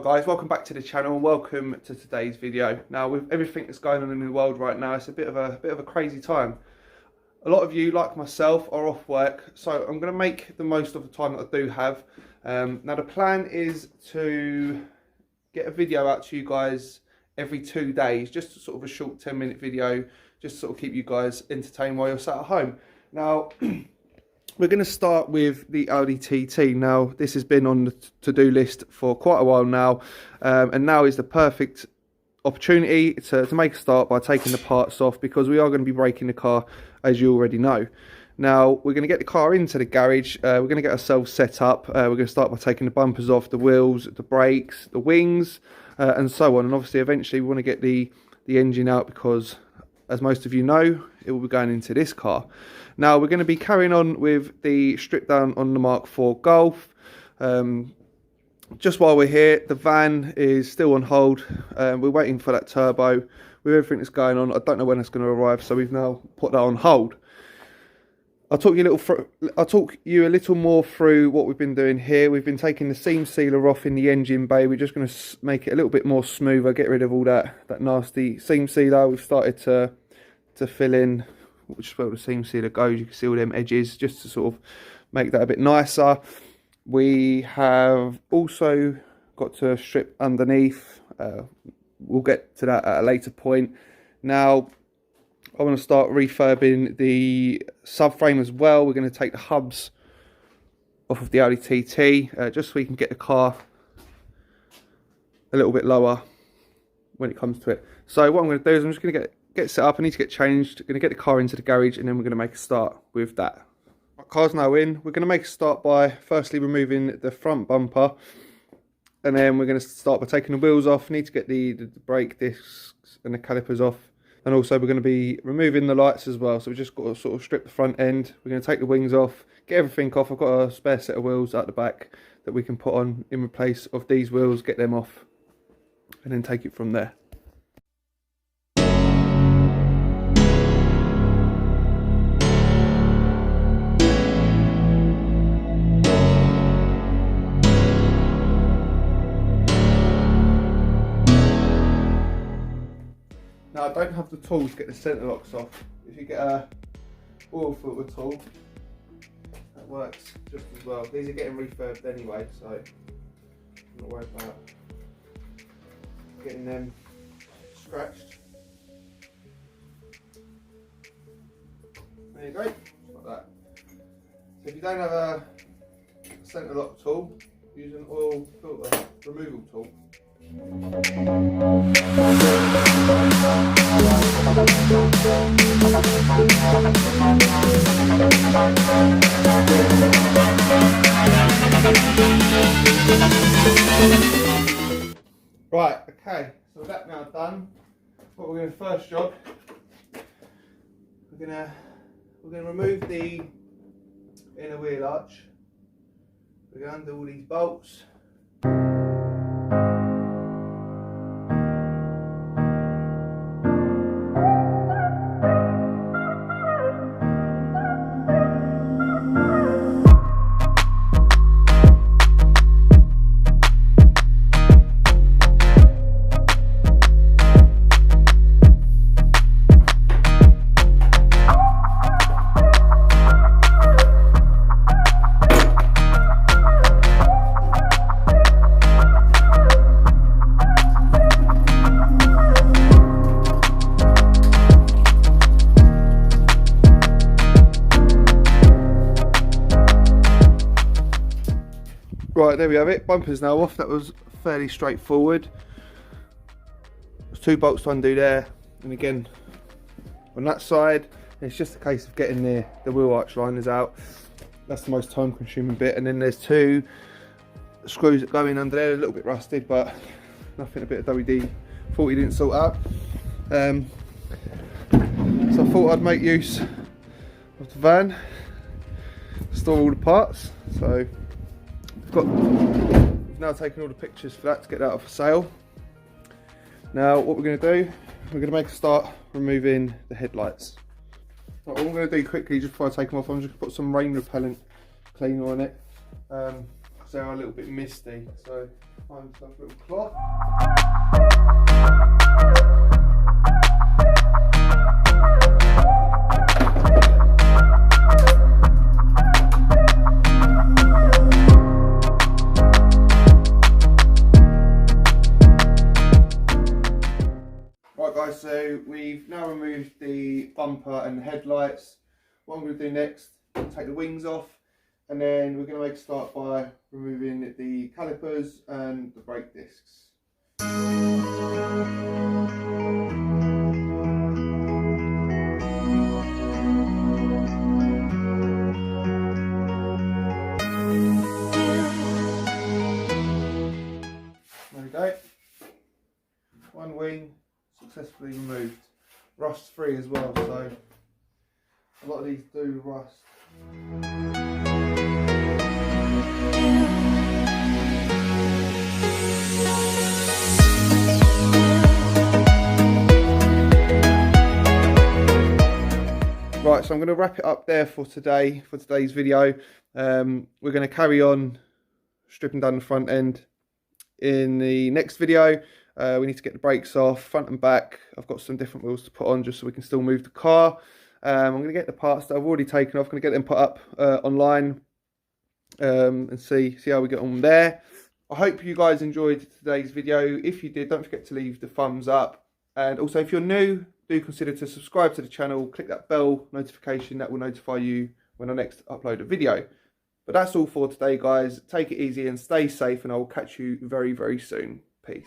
guys, welcome back to the channel and welcome to today's video. Now, with everything that's going on in the world right now, it's a bit of a crazy time. A lot of you, like myself, are off work, so I'm going to make the most of the time that I do have. Now the plan is to get a video out to you guys every 2 days, just sort of a short 10-minute video, just to sort of keep you guys entertained while you're sat at home. Now, we're going to start with the Audi TT. Now, this has been on the to-do list for quite a while now, and now is the perfect opportunity to make a start by taking the parts off, because we are going to be breaking the car, as you already know. Now, we're going to get the car into the garage, we're going to get ourselves set up, we're going to start by taking the bumpers off, the wheels, the brakes, the wings, and so on. And obviously, eventually, we want to get the engine out, because, as most of you know, it will be going into this car. Now, we're going to be carrying on with the strip down on the Mark IV Golf. Just while we're here, the van is still on hold. We're waiting for that turbo. With everything that's going on, I don't know when it's going to arrive, so we've now put that on hold. I'll talk you a little more through what we've been doing here. We've been taking the seam sealer off in the engine bay. We're just going to make it a little bit more smoother, get rid of all that nasty seam sealer. We've started to fill in, which is where the seam sealer goes. You can see all them edges, just to sort of make that a bit nicer. We have also got to strip underneath. We'll get to that at a later point. Now, I want to start refurbing the subframe as well. We're going to take the hubs off of the Audi TT, just so we can get the car a little bit lower when it comes to it. So what I'm going to do is I'm just going to get set up. I need to get changed. I'm going to get the car into the garage, and then we're going to make a start with that. Our car's now in. We're going to make a start by firstly removing the front bumper, and then we're going to start by taking the wheels off. Need to get the brake discs and the calipers off. And also we're going to be removing the lights as well. So we've just got to sort of strip the front end. We're going to take the wings off, get everything off. I've got a spare set of wheels out the back that we can put on in place of these wheels, get them off, and then take it from there. Now, I don't have the tool to get the centre locks off. If you get a oil filter tool, that works just as well. These are getting refurbed anyway, so I'm not worried about getting them scratched. There you go, like that. So if you don't have a centre lock tool, use an oil filter removal tool. Right, okay, so with that now done, what we're going to first job, we're going to remove the inner wheel arch. We're going to undo all these bolts. Right, there we have it. Bumper's now off. That was fairly straightforward. There's 2 bolts to undo there, and again on that side it's just a case of getting the wheel arch liners out. That's the most time consuming bit. And then there's 2 screws that go in under there, a little bit rusted, but nothing a bit of WD-40 didn't sort out. So I thought I'd make use of the van, store all the parts. So we've now taken all the pictures for that to get that off for sale. Now what we're going to do, we're going to make a start removing the headlights. What I'm going to do quickly, just before I take them off, I'm just going to put some rain repellent cleaner on it. So they're a little bit misty. So find myself a little cloth. Right guys, so we've now removed the bumper and the headlights. What I'm going to do next, take the wings off, and then we're going to make a start by removing the calipers and the brake discs. There we go. One wing successfully removed. Rust free as well, so a lot of these do rust. Right, so I'm going to wrap it up there for today, for today's video. We're going to carry on stripping down the front end in the next video. We need to get the brakes off, front and back. I've got some different wheels to put on just so we can still move the car. I'm going to get the parts that I've already taken off, going to get them put up online and see how we get on there. I hope you guys enjoyed today's video. If you did, don't forget to leave the thumbs up. And also, if you're new, do consider to subscribe to the channel, click that bell notification, that will notify you when I next upload a video. But that's all for today, guys. Take it easy and stay safe, and I will catch you very, very soon. Peace.